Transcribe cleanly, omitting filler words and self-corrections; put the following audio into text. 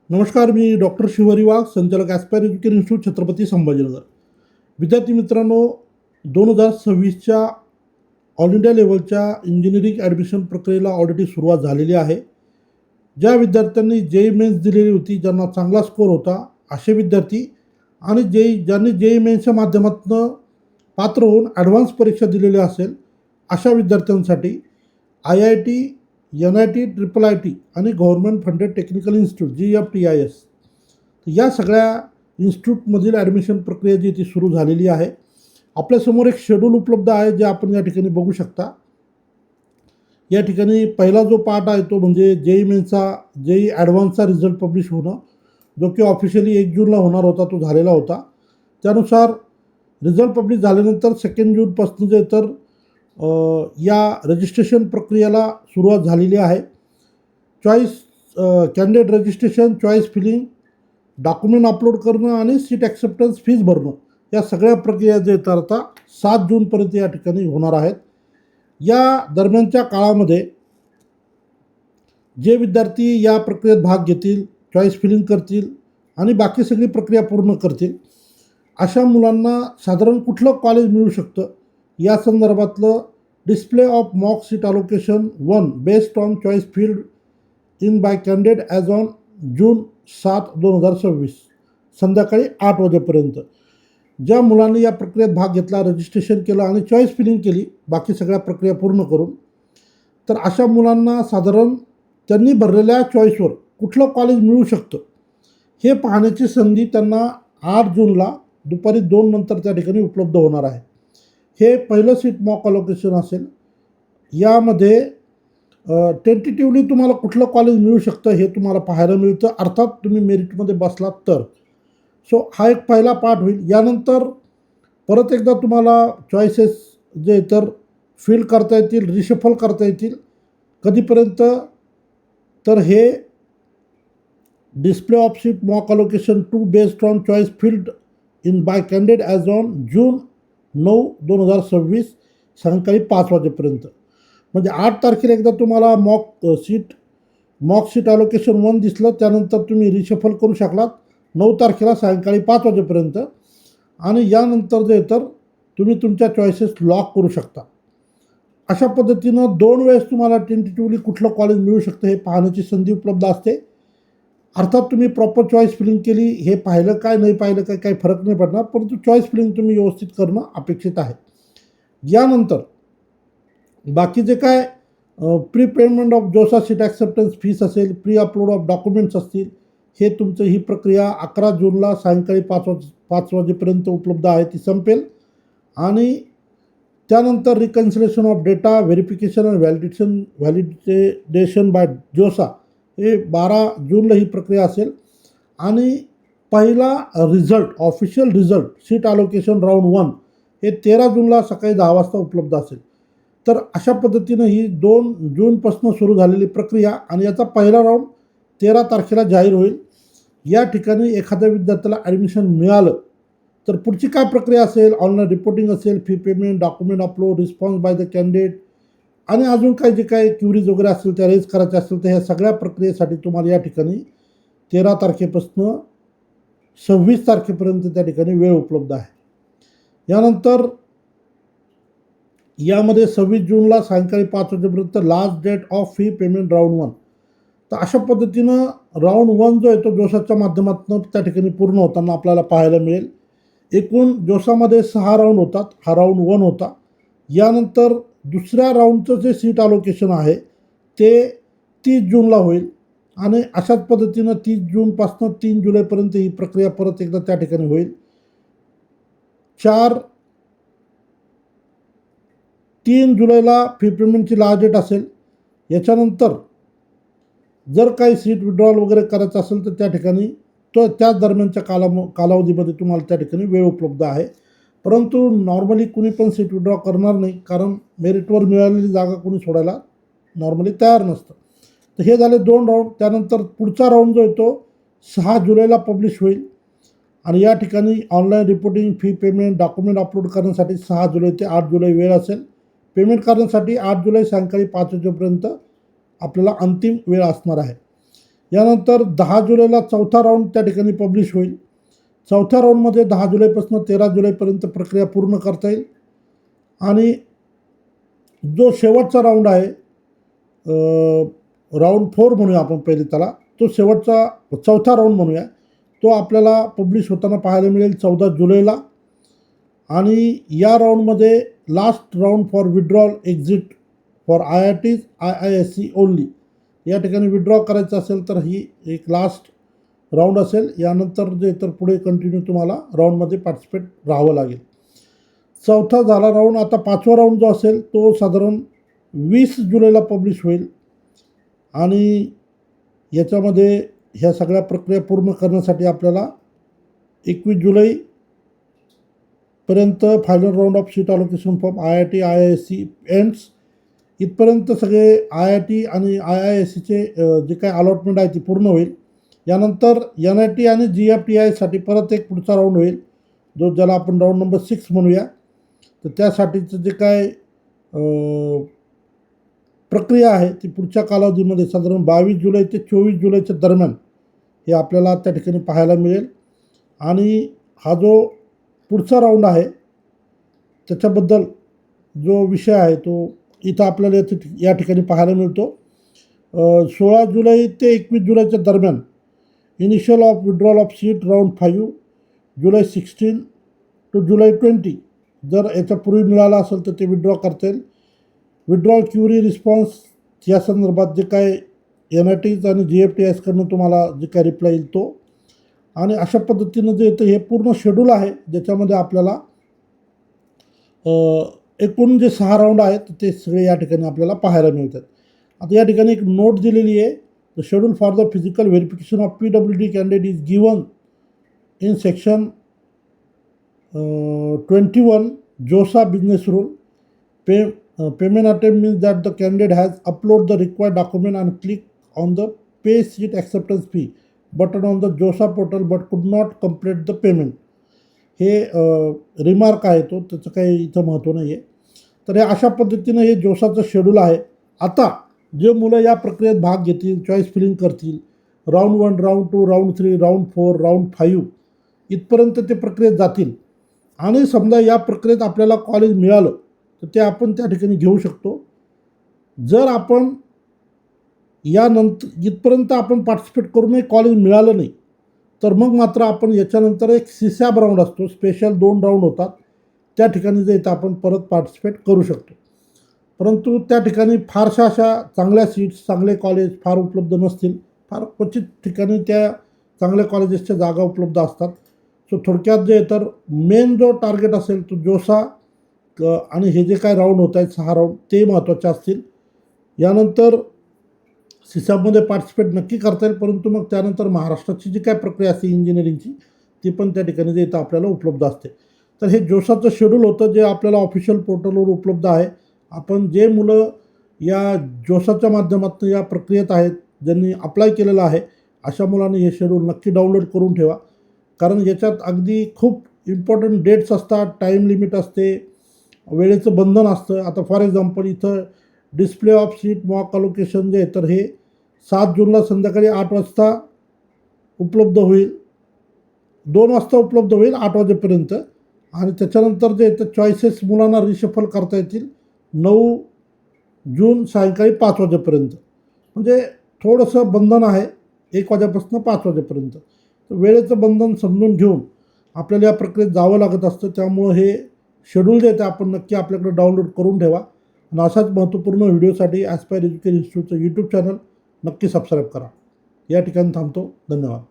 नमस्कार, मी डॉक्टर शिवहरी वाघ, संचालक aspire education institute, Chhatrapati Sambhajinagar. विद्यार्थी मित्रांनो, 2026च्या ऑल इंडिया लेवलच्या इंजिनिअरिंग ॲडमिशन प्रक्रियेला ऑलरेडी सुरुवात झालेली आहे. ज्या विद्यार्थ्यांनी जेई मेन्स दिलेली होती, ज्यांना चांगला स्कोर होता, असे विद्यार्थी आणि ज्यांनी जेई मेन्सच्या माध्यमातून पात्र होऊन ॲडव्हान्स परीक्षा दिलेली असेल, अशा विद्यार्थ्यांसाठी IIT, NIT, IIIT आणि government funded technical institute GFTIS या सगळ्या इन्स्टिट्यूटमधील ॲडमिशन प्रक्रिया जी ती सुरू झालेली आहे. आपल्यासमोर एक शेड्यूल उपलब्ध आहे, जे आपण या ठिकाणी बघू शकता. या ठिकाणी पहिला जो पार्ट आहे तो म्हणजे जेई ॲडव्हान्सचा रिझल्ट पब्लिश होणं, जो की ऑफिशियली 1 जूनला होणार होता, तो झालेला होता. त्यानुसार रिझल्ट पब्लिश झाल्यानंतर 2 जूनपासून जे तर या रजिस्ट्रेशन प्रक्रियेला सुरुवात झालेली आहे. Candidate registration, choice filling, document upload करणं आणि सीट ॲक्सेप्टन्स फीज भरणं, या सगळ्या प्रक्रिया जे तर आता 7 जूनपर्यंत या ठिकाणी होणार आहेत. या दरम्यानच्या काळामध्ये जे विद्यार्थी या प्रक्रियेत भाग घेतील, चॉईस फिलिंग करतील आणि बाकी सगळी प्रक्रिया पूर्ण करतील, अशा मुलांना साधारण कुठलं कॉलेज मिळू शकतं, या संदर्भातलं display of mock seat allocation 1 based on choice field in by candidate as on June 7, 2026 संध्याकाळी 8 वाजेपर्यंत. ज्या मुलांनी या प्रक्रियेत भाग घेतला, रजिस्ट्रेशन केलं आणि चॉईस फिलिंग केली, बाकी सगळ्या प्रक्रिया पूर्ण करून, तर अशा मुलांना साधारण त्यांनी भरलेल्या चॉईसवर कुठलं कॉलेज मिळू शकतं, हे पाहण्याची संधी त्यांना 8 जूनला दुपारी 2 नंतर त्या ठिकाणी उपलब्ध होणार आहे. हे पहिलं सीट मॉक अलोकेशन असेल. यामध्ये टेंटेटिव्हली तुम्हाला कुठलं कॉलेज मिळू शकतं हे तुम्हाला पाहायला मिळतं, अर्थात तुम्ही मेरिटमध्ये बसलात तर. सो हा एक पहिला पार्ट होईल. यानंतर परत एकदा तुम्हाला चॉईसेस जे तर फिल करता येतील, रिशफल करता येतील. कधीपर्यंत तर हे display of seat mock allocation 2 based on choice filled in by candidate as on June 9, 2026 सायंकाळी 5 वाजेपर्यंत. म्हणजे 8 तारखेला एकदा तुम्हाला मॉक सीट अलोकेशन 1 दिसलं, त्यानंतर तुम्ही रिशफल करू शकलात 9 तारखेला सायंकाळी 5 वाजेपर्यंत. आणि यानंतर जे तर तुम्ही तुमच्या चॉईसेस लॉक करू शकता. अशा पद्धतीनं 2 वेळेस तुम्हाला टेंटेटिव्हली कुठलं कॉलेज मिळू शकतं हे पाहण्याची संधी उपलब्ध असते. अर्थात तुम्ही प्रॉपर चॉईस फिलिंग केली, हे पाहिलं काय नाही पाहिलं काय काही फरक नाही पडणार, परंतु चॉईस फिलिंग तुम्ही व्यवस्थित करणं अपेक्षित आहे. यानंतर बाकी जे काय प्री पेमेंट ऑफ जोसा सीट ॲक्सेप्टन्स फीस असेल, प्री अपलोड ऑफ डॉक्युमेंट्स असतील, हे तुमचं ही प्रक्रिया 11 जूनला सायंकाळी 5 वाजेपर्यंत उपलब्ध आहे, ती संपेल. आणि त्यानंतर रिकन्सिलेशन ऑफ डेटा, व्हेरिफिकेशन आणि व्हॅलिडेशन बाय जोसा हे 12 जूनला ही प्रक्रिया असेल. आणि पहिला result, official result seat allocation round 1 हे 13 जूनला सकाळी 10 वाजता उपलब्ध असेल. तर अशा पद्धतीनं ही 2 जूनपासून सुरू झालेली प्रक्रिया आणि याचा पहिला राऊंड 13 तारखेला जाहीर होईल. या ठिकाणी एखाद्या विद्यार्थ्याला ॲडमिशन मिळालं तर पुढची काय प्रक्रिया असेल, ऑनलाईन रिपोर्टिंग असेल, fee payment, document upload, response by the candidate आणि अजून काही जे काही क्युरीज वगैरे असतील त्या रेज करायच्या असतील, तर ह्या सगळ्या प्रक्रियेसाठी तुम्हाला या ठिकाणी 13 तारखेपासून 26 तारखेपर्यंत त्या ठिकाणी वेळ उपलब्ध आहे. यानंतर यामध्ये 26 जूनला सायंकाळी 5 वाजेपर्यंत last date of fee payment round 1. तर अशा पद्धतीनं राऊंड 1 जो आहे तो जोसाच्या माध्यमातून त्या ठिकाणी पूर्ण होताना आपल्याला पाहायला मिळेल. एकूण जोसामध्ये 6 राऊंड होतात, हा राऊंड 1 होता. यानंतर दुसऱ्या राऊंडचं जे सीट अलोकेशन आहे ते 30 जूनला होईल. आणि अशाच पद्धतीनं 30 जूनपासून 3 जुलैपर्यंत ही प्रक्रिया परत एकदा त्या ठिकाणी होईल. 3 जुलैला फी पेमेंटची लास्ट डेट असेल. याच्यानंतर जर काही सीट विड्रॉल वगैरे करायचं असेल तर त्या ठिकाणी त्याच दरम्यानच्या कालावधीमध्ये तुम्हाला त्या ठिकाणी वेळ उपलब्ध आहे. परंतु नॉर्मली कुणी पण सीट विड्रॉ करणार नाही, कारण मेरिटवर मिळालेली जागा कोणी सोडायला नॉर्मली तयार नसतं. तर हे झाले 2 राऊंड. त्यानंतर पुढचा राऊंड जो आहे तो 6 जुलैला पब्लिश होईल. आणि या ठिकाणी online reporting, fee payment, document upload करण्यासाठी 6 जुलै ते 8 जुलै वेळ असेल. पेमेंट करण्यासाठी 8 जुलै सायंकाळी 5 वाजेपर्यंत आपल्याला अंतिम वेळ असणार आहे. यानंतर 10 जुलैला चौथा राऊंड त्या ठिकाणी पब्लिश होईल. चौथ्या राऊंडमध्ये 10 जुलैपासून 13 जुलैपर्यंत प्रक्रिया पूर्ण करता येईल. आणि जो शेवटचा राऊंड आहे, राऊंड 4 म्हणूया आपण पहिले त्याला, तो शेवटचा चौथा राऊंड म्हणूया, तो आपल्याला पब्लिश होताना पाहायला मिळेल 14 जुलैला. आणि या राऊंडमध्ये last round for withdrawal exit for IITs IISc only, या ठिकाणी विड्रॉ करायचं असेल तर ही एक लास्ट राऊंड असेल. यानंतर जे तर पुढे कंटिन्यू तुम्हाला राऊंडमध्ये पार्टिसिपेट राहावं लागेल. चौथा झाला राऊंड. आता पाचवा राऊंड जो असेल तो साधारण 20 जुलैला पब्लिश होईल. आणि याच्यामध्ये ह्या सगळ्या प्रक्रिया पूर्ण करण्यासाठी आपल्याला 21 जुलैपर्यंत final round of seat allocation form IIT IISc ends. इथपर्यंत सगळे IIT आणि IIScचे जे काही अलॉटमेंट आहे ती पूर्ण होईल. यानंतर NIT आणि GFTIसाठी परत एक पुढचा राऊंड होईल, ज्याला आपण राऊंड नंबर 6 म्हणूया. तर त्यासाठीचं जे काय प्रक्रिया आहे ती पुढच्या कालावधीमध्ये साधारण 22 जुलै ते 24 जुलैच्या दरम्यान हे आपल्याला त्या ठिकाणी पाहायला मिळेल. आणि हा जो पुढचा राऊंड आहे त्याच्याबद्दल जो विषय आहे तो इथं आपल्याला या ठिकाणी पाहायला मिळतो. 16 जुलै ते 21 जुलैच्या दरम्यान initial of withdrawal of seat round 5, जुलै 16 टू जुलै 20. जर याच्यापूर्वी मिळाला असेल तर ते विड्रॉ करता येईल. विड्रॉल क्युरी रिस्पॉन्स या संदर्भात जे काय NITs आणि GFTIsकडनं तुम्हाला जे काय रिप्लाय येईल तो. आणि अशा पद्धतीनं जे येतं हे पूर्ण शेड्यूल आहे, ज्याच्यामध्ये आपल्याला एकूण जे 6 राऊंड आहेत ते सगळे या ठिकाणी आपल्याला पाहायला मिळतात. आता या ठिकाणी एक नोट दिलेली आहे. The schedule for the physical verification of PWD candidate is given in section 21 JOSA business rule. Payment attempt means that the candidate has upload the required document and click on the pay seat acceptance fee button on the JOSA portal but could not complete the payment. हे remark आहे तो, त्याचं काही इथं महत्त्व नाही आहे. तर हे अशा पद्धतीनं हे जोसाचं शेड्यूल आहे. आता जे मुलं या प्रक्रियेत भाग घेतील, चॉईस फिलिंग करतील, round 1, round 2, round 3, round 4, round 5 इथपर्यंत ते प्रक्रियेत जातील. आणि समजा या प्रक्रियेत आपल्याला कॉलेज मिळालं तर ते आपण त्या ठिकाणी घेऊ शकतो. जर आपण यानंतर इथपर्यंत आपण पार्टिसिपेट करूनही कॉलेज मिळालं नाही तर मग मात्र आपण याच्यानंतर एक CSAB राऊंड असतो, स्पेशल 2 राऊंड होतात, त्या ठिकाणी जे इथं आपण परत पार्टिसिपेट करू शकतो. परंतु त्या ठिकाणी फारशा अशा चांगल्या सीट्स, चांगले कॉलेज फार उपलब्ध नसतील. फार क्वचित ठिकाणी त्या चांगल्या कॉलेजेसच्या जागा उपलब्ध असतात. सो थोडक्यात जे तर मेन जो टार्गेट असेल तो जोसा आणि हे जे काय राऊंड होत आहेत 6 राऊंड ते महत्त्वाचे असतील. यानंतर CSABमध्ये पार्टिसिपेट नक्की करता येईल, परंतु मग त्यानंतर महाराष्ट्राची जी काय प्रक्रिया असते इंजिनिअरिंगची ती पण त्या ठिकाणी जे इथं आपल्याला उपलब्ध असते. तर हे जोसाचं शेड्यूल होतं जे आपल्याला ऑफिशियल पोर्टलवर उपलब्ध आहे. आपण जे मुलं या जोसाच्या माध्यमातून या प्रक्रियेत आहेत, ज्यांनी अप्लाय केलेलं आहे, अशा मुलांनी हे शेड्यूल नक्की डाउनलोड करून ठेवा. कारण याच्यात अगदी खूप इम्पॉर्टंट डेट्स असतात, टाईम लिमिट असते, वेळेचं बंधन असतं. आता फॉर एक्झाम्पल इथं display of seat mock allocation जे आहे तर हे 7 जूनला संध्याकाळी 8 वाजता उपलब्ध होईल, 2 वाजता उपलब्ध होईल 8 वाजेपर्यंत. आणि त्याच्यानंतर जे तर चॉईसेस मुलांना रिशफल करता येतील 9 जून सायंकाळी 5 वाजेपर्यंत. म्हणजे थोडंसं बंधन आहे 1 वाजेपासून 5 वाजेपर्यंत. तर वेळेचं बंधन समजून घेऊन आपल्याला या प्रक्रियेत जावं लागत असतं. त्यामुळं हे शेड्यूल जे ते आपण नक्की आपल्याकडे डाउनलोड करून ठेवा. आणि अशाच महत्त्वपूर्ण व्हिडिओसाठी ॲस्पायर एज्युकेशन इन्स्टिट्यूटचं यूट्यूब चॅनल नक्की सबस्क्राईब करा. या ठिकाणी थांबतो. धन्यवाद.